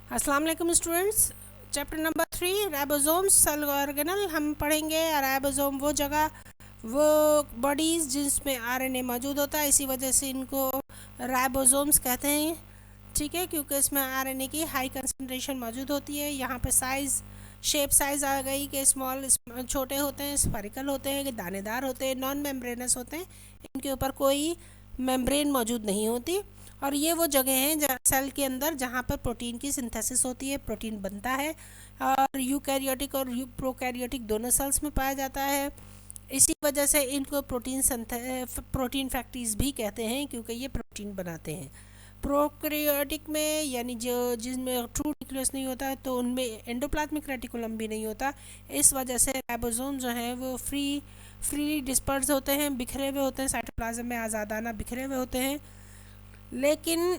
अस्सलाम वालेकुम students. Chapter number 3 ribosomes cell organelle हम पढ़ेंगे। राइबोसोम वो जगह, वो बॉडीज़ जिसमें आरएनए मौजूद होता है, इसी वजह से इनको राइबोसोम्स कहते हैं। ठीक है, क्योंकि इसमें आरएनए की हाई कंसंट्रेशन मौजूद होती है। यहाँ पे साइज़, शेप साइज़ आ गई कि स्मॉल, छोटे होते हैं, स्फेरिकल होते हैं, कि दानेदार होते हैं, नॉन मेम्ब्रेनस होते हैं, इनके ऊपर कोई मेम्ब्रेन मौजूद नहीं होती। और ये वो जगह हैं जहाँ सेल के अंदर जहाँ पर प्रोटीन की सिंथेसिस होती है, प्रोटीन बनता है। और यूकैरियोटिक और प्रोकैरियोटिक दोनों सेल्स में पाया जाता है। इसी वजह से इनको प्रोटीन फैक्ट्रीज भी कहते हैं, क्योंकि ये प्रोटीन बनाते हैं। प्रोकैरियोटिक में, यानी जो जिसमें ट्रू न्यूक्लियस नहीं होता, तो उनमें एंडोप्लाज्मिक रेटिकुलम भी नहीं होता। इस वजह से राइबोसोम जो हैं वो फ्रीली डिस्पर्स होते हैं, बिखरे हुए होते हैं, साइटोप्लाज्म में आज़ादाना बिखरे हुए होते हैं। लेकिन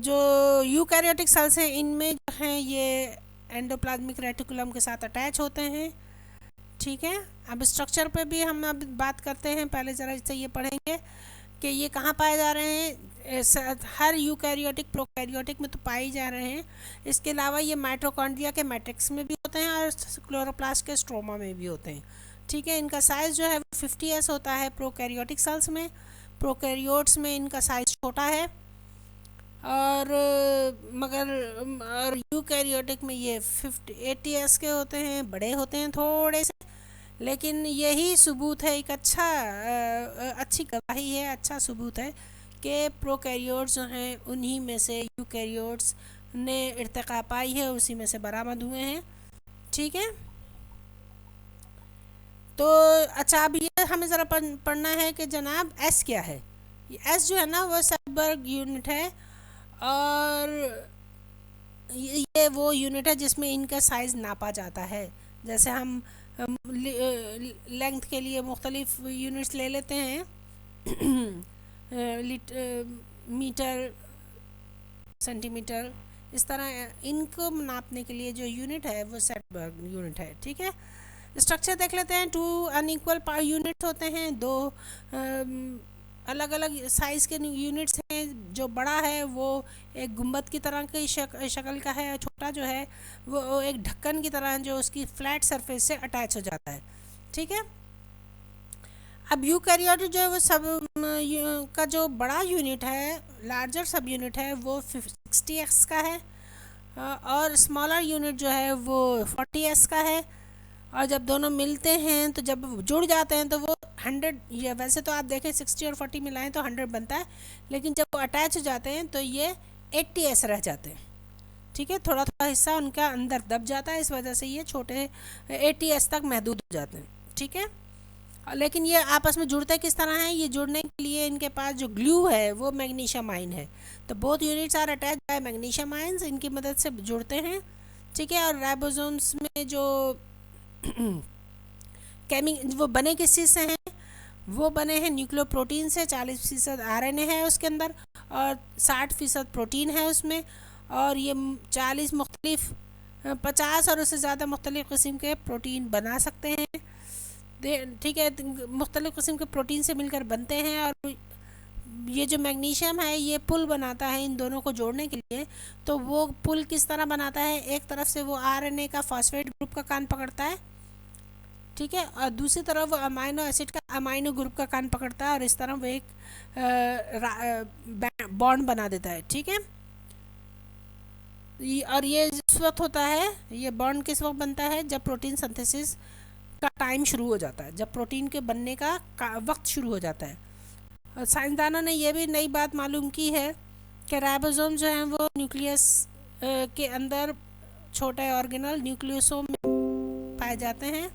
जो यूकैरियोटिक सेल्स हैं, इनमें जो हैं ये एंडोप्लाज्मिक रेटिकुलम के साथ अटैच होते हैं। ठीक है, अब स्ट्रक्चर पे भी हम अब बात करते हैं। पहले ज़रा इससे ये पढ़ेंगे कि ये कहाँ पाए जा रहे हैं। हर यूकैरियोटिक प्रोकैरियोटिक में तो पाए ही जा रहे हैं। इसके अलावा ये माइटोकॉन्ड्रिया के मैट्रिक्स में भी होते हैं और क्लोरोप्लास्ट के स्ट्रोमा में भी होते हैं। ठीक है, इनका साइज़ जो है वो 50s होता है प्रोकैरियोटिक सेल्स में। प्रोकैरियोट्स में इनका साइज़ छोटा है। और मगर और यूकैरियोटिक में ये 80s के होते हैं, बड़े होते हैं थोड़े से। लेकिन यही सबूत है, एक अच्छी गवाही है, अच्छा सबूत है कि प्रोकैरियोट्स जो हैं उन्हीं में से यूकैरियोट्स ने इर्तिका पाई है, उसी में से बरामद हुए हैं। ठीक है, तो अच्छा, अब ये हमें ज़रा पढ़ना है कि जनाब एस क्या है। एस जो है ना वो सेलबर्ग यूनिट है। और ये वो यूनिट है जिसमें इनका साइज़ नापा जाता है। जैसे हम लेंथ के लिए मुख्तलिफ यूनिट्स ले लेते हैं, मीटर, सेंटीमीटर, इस तरह इनको नापने के लिए जो यूनिट है वो सेलबर्ग यूनिट है। ठीक है, स्ट्रक्चर देख लेते हैं। टू अनइक्वल यूनिट्स होते हैं, दो अलग अलग साइज़ के यूनिट्स हैं। जो बड़ा है वो एक गुंबद की तरह की शक्ल का है, और छोटा जो है वो एक ढक्कन की तरह है, जो उसकी फ्लैट सरफेस से अटैच हो जाता है। ठीक है, अब यूकैरियोटिक जो है वो सब का जो बड़ा यूनिट है, लार्जर सब यूनिट है, वो 60s का है। और स्मॉलर यूनिट जो है वो 40s का है। और जब दोनों मिलते हैं, तो जब जुड़ जाते हैं तो वो 100, ये वैसे तो आप देखें 60 और 40 मिलाएं तो 100 बनता है, लेकिन जब वो अटैच हो जाते हैं तो ये 80s रह जाते हैं। ठीक है, थोड़ा थोड़ा हिस्सा उनका अंदर दब जाता है, इस वजह से ये छोटे 80s तक महदूद हो जाते हैं। ठीक है, लेकिन ये आपस में जुड़ते किस तरह हैं? ये जुड़ने के लिए इनके पास जो ग्लू है वो मैग्नीशियम आयन है। तो both units are attach by magnesium ions, इनकी मदद से जुड़ते हैं। ठीक है, और राइबोसोम्स में जो वो बने किस चीज़ से हैं? वो बने हैं न्यूक्लियोप्रोटीन से। 40% आरएनए है उसके अंदर, और 60% प्रोटीन है उसमें। और ये 40 मुख्तलिफ, 50 और उससे ज़्यादा मुख्तलिफ किस्म के प्रोटीन बना सकते हैं। ठीक है, मुख्तलिफ किस्म के प्रोटीन से मिलकर बनते हैं। और ये जो मैग्नीशियम है ये पुल बनाता है इन दोनों को जोड़ने के लिए। तो वो पुल किस तरह बनाता है? एक तरफ से वो आरएनए का फॉस्फेट ग्रुप का कान पकड़ता है, ठीक है, और दूसरी तरफ वो अमाइनो एसिड का अमाइनो ग्रुप का कान पकड़ता है, और इस तरह वो एक बॉन्ड बना देता है। ठीक है, और ये जिस वक्त होता है, ये बॉन्ड किस वक्त बनता है? जब प्रोटीन सिंथेसिस का टाइम शुरू हो जाता है, जब प्रोटीन के बनने का वक्त शुरू हो जाता है। और साइंसदानों ने यह भी नई बात मालूम की है कि राइबोसोम जो हैं वो न्यूक्लियस के अंदर छोटे ऑर्गेनल न्यूक्लियोसोम में पाए जाते हैं।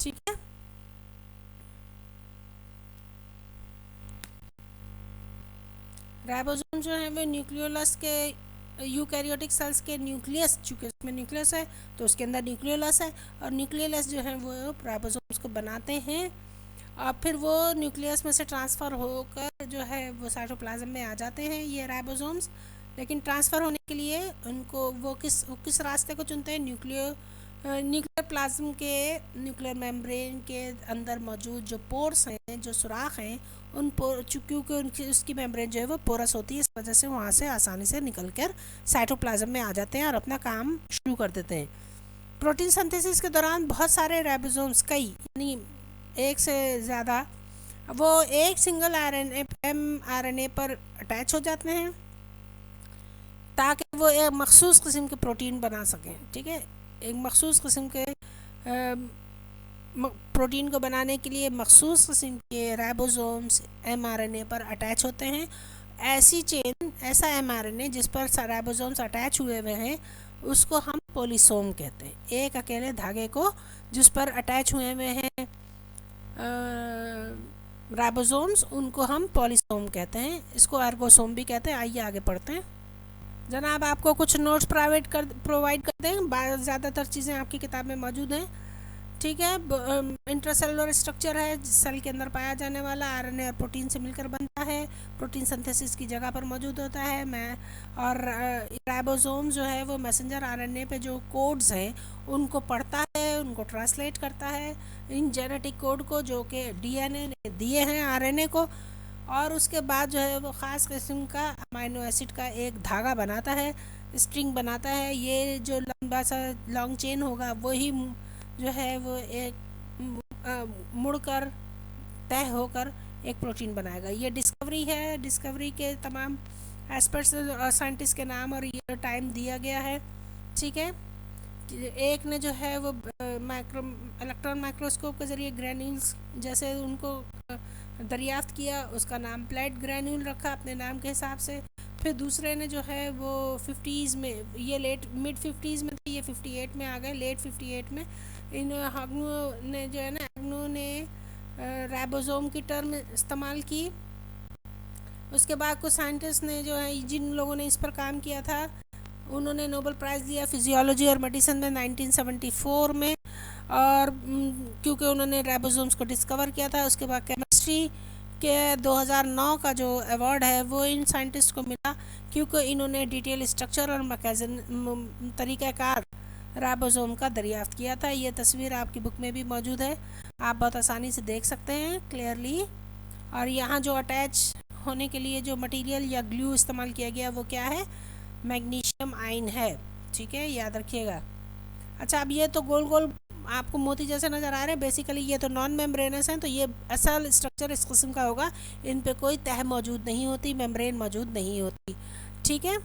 ठीक है, राइबोसोम जो है वो न्यूक्लियोलस के, यूकैरियोटिक सेल्स के न्यूक्लियस, चूँकि उसमें न्यूक्लियस है तो उसके अंदर न्यूक्लियोलस है, और न्यूक्लियोलस जो है वो राइबोसोम्स को बनाते हैं। और फिर वो न्यूक्लियस में से ट्रांसफ़र होकर जो है वो साइटोप्लाज्म में आ जाते हैं ये राइबोसोम्स। लेकिन ट्रांसफ़र होने के लिए उनको वो किस रास्ते को चुनते हैं? न्यूक्लियर प्लाज्म के, न्यूक्लियर मेम्ब्रेन के अंदर मौजूद जो पोर्स हैं में जो सुराख हैं उन क्योंकि उनकी उसकी मेम्ब्रेन जो है वो पोरस होती है, इस वजह से वहाँ से आसानी से निकल कर साइटोप्लाज्म में आ जाते हैं और अपना काम शुरू कर देते हैं। प्रोटीन सिंथेसिस के दौरान बहुत सारे राइबोसोम्स, कई यानी एक से ज़्यादा, वो एक सिंगल mRNA पर अटैच हो जाते हैं ताकि वो एक मखसूस किस्म के प्रोटीन बना सकें। ठीक है, एक मखसूस किस्म के प्रोटीन को बनाने के लिए मखसूस किस्म के राइबोसोम्स mRNA पर अटैच होते हैं। ऐसी चेन, ऐसा mRNA जिस पर राइबोसोम्स अटैच हुए हुए हैं उसको हम पॉलीसोम कहते हैं। एक अकेले धागे को जिस पर अटैच हुए हुए हैं राइबोसोम्स, उनको हम पॉलीसोम कहते हैं। इसको एर्गोसोम भी कहते हैं। आइए आगे पढ़ते हैं। जनाब आपको कुछ नोट्स प्रोवाइड कर दें, ज़्यादातर चीज़ें आपकी किताब में मौजूद हैं। ठीक है, इंट्रासेलुलर स्ट्रक्चर है, सेल के अंदर पाया जाने वाला, आरएनए और प्रोटीन से मिलकर बनता है, प्रोटीन सिंथेसिस की जगह पर मौजूद होता है। और राइबोसोम जो है वो मैसेंजर आरएनए पे जो कोड्स हैं उनको पढ़ता है, उनको ट्रांसलेट करता है, इन जेनेटिक कोड को जो कि डीएनए ने दिए हैं आरएनए को, और उसके बाद जो है वो ख़ास किस्म का अमाइनो एसिड का एक धागा बनाता है, स्ट्रिंग बनाता है। ये जो लंबा सा लॉन्ग चेन होगा वही जो है वो एक मुड़कर तय होकर एक प्रोटीन बनाएगा। ये डिस्कवरी है, डिस्कवरी के तमाम एस्पेक्ट्स साइंटिस्ट के नाम और ये टाइम दिया गया है। ठीक है, एक ने जो है वो इलेक्ट्रॉन माइक्रोस्कोप के ज़रिए ग्रैन्यूल्स जैसे उनको दरियाफ्त किया, उसका नाम प्लेट ग्रैन्यूल रखा अपने नाम के हिसाब से। फिर दूसरे ने जो है वो 50s में, ये मिड 50s में थे, ये 58 में आ गए, लेट 58 में इन हग्नो ने जो है ना, हग्नो ने राइबोसोम की टर्म इस्तेमाल की। उसके बाद कुछ साइंटिस्ट ने जो है, जिन लोगों ने इस पर काम किया था, उन्होंने नोबेल प्राइज़ दिया फिजियोलॉजी और मेडिसिन में 1974 में, और क्योंकि उन्होंने राइबोसोम्स को डिस्कवर किया था। उसके बाद केमिस्ट्री के 2009 का जो अवार्ड है वो इन साइंटिस्ट को मिला क्योंकि इन्होंने डिटेल स्ट्रक्चर और तरीक़ाकार राइबोसोम का दरियाफ्त किया था। ये तस्वीर आपकी बुक में भी मौजूद है, आप बहुत आसानी से देख सकते हैं क्लियरली। और यहाँ जो अटैच होने के लिए जो मटेरियल या ग्लू इस्तेमाल किया गया वो क्या है, मैग्नीशियम आयन है। ठीक है, याद रखिएगा। अच्छा, अब ये तो गोल गोल आपको मोती जैसे नज़र आ रहे हैं, बेसिकली ये तो नॉन मेम्ब्रेनस हैं, तो ये असल स्ट्रक्चर इस किस्म का होगा, इन पे कोई तह मौजूद नहीं होती, मेम्ब्रेन मौजूद नहीं होती। ठीक है,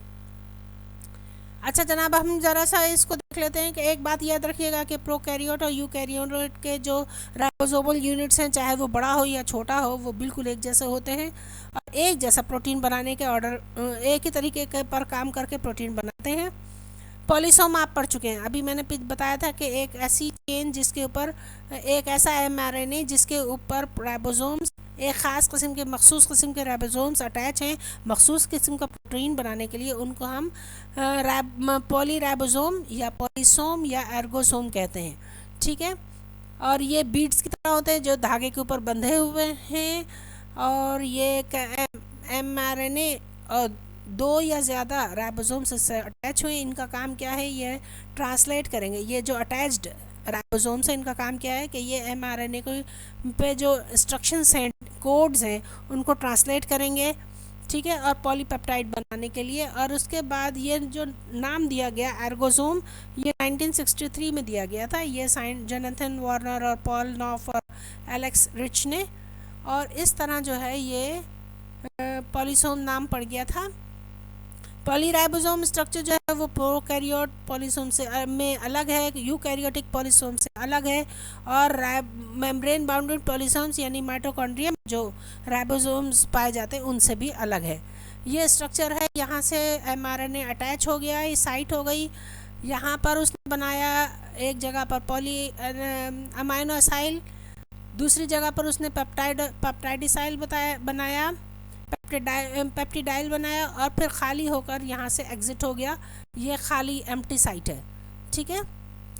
अच्छा जनाब, हम ज़रा सा इसको देख लेते हैं कि एक बात याद रखिएगा कि प्रोकैरियोट और यूकैरियोट के जो राइबोसोमल यूनिट्स हैं, चाहे वो बड़ा हो या छोटा हो, वो बिल्कुल एक जैसे होते हैं और एक जैसा प्रोटीन बनाने के एक ही तरीके के पर काम करके प्रोटीन बनाते हैं। पॉलीसोम आप पढ़ चुके हैं, अभी मैंने बताया था कि एक ऐसी चेन जिसके ऊपर एक ऐसा mRNA जिसके ऊपर राइबोसोम्स, एक ख़ास किस्म के मखसूस किस्म के राइबोसोम्स अटैच हैं मखसूस किस्म का प्रोटीन बनाने के लिए, उनको हम पॉली राइबोसोम या पॉलीसोम या एर्गोसोम कहते हैं। ठीक है, और ये बीड्स की तरह होते हैं जो धागे के ऊपर बंधे हुए हैं, और ये mRNA और दो या ज़्यादा राइबोसोम से अटैच हुए। इनका काम क्या है, ये ट्रांसलेट करेंगे। ये जो अटैच्ड राइबोसोम से इनका काम क्या है कि ये mRNA को पे जो इंस्ट्रक्शंस हैं, कोड्स हैं, उनको ट्रांसलेट करेंगे। ठीक है, और पॉलीपेप्टाइड बनाने के लिए। और उसके बाद ये जो नाम दिया गया एर्गोसोम, ये 1963 में दिया गया था, ये जोनाथन वार्नर और पॉल नॉफ और एलेक्स रिच ने, और इस तरह जो है ये पॉलीसोम नाम पड़ गया था। पॉलीराइबोसोम स्ट्रक्चर जो है वो प्रोकैरियोट पॉलीसोम से में अलग है, यूकैरियोटिक पॉलीसोम से अलग है, और मेम्ब्रेन बाउंडेड पॉलीसोम्स यानी माइटोकॉन्ड्रियम जो राइबोसोम्स पाए जाते हैं उनसे भी अलग है। ये स्ट्रक्चर है, यहाँ से mRNA अटैच हो गया, ये साइट हो गई, यहाँ पर उसने बनाया एक जगह पर अमाइनो एसाइल, दूसरी जगह पर उसने पेप्टाइडिसाइल बनाया, पेप्टिडाइल बनाया, और फिर खाली होकर यहाँ से एग्ज़िट हो गया। ये खाली एम्प्टी साइट है। ठीक है,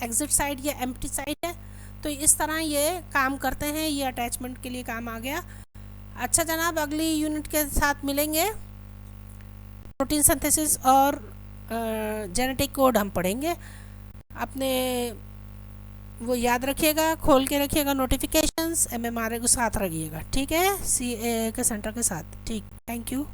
एग्ज़िट साइट या एम्प्टी साइट है। तो इस तरह ये काम करते हैं, ये अटैचमेंट के लिए काम आ गया। अच्छा जनाब, अगली यूनिट के साथ मिलेंगे, प्रोटीन सिंथेसिस और जेनेटिक कोड हम पढ़ेंगे। अपने वो याद रखिएगा, खोल के रखिएगा नोटिफिकेशंस, MMRA को साथ रखिएगा, ठीक है, CA के सेंटर के साथ। ठीक, थैंक यू।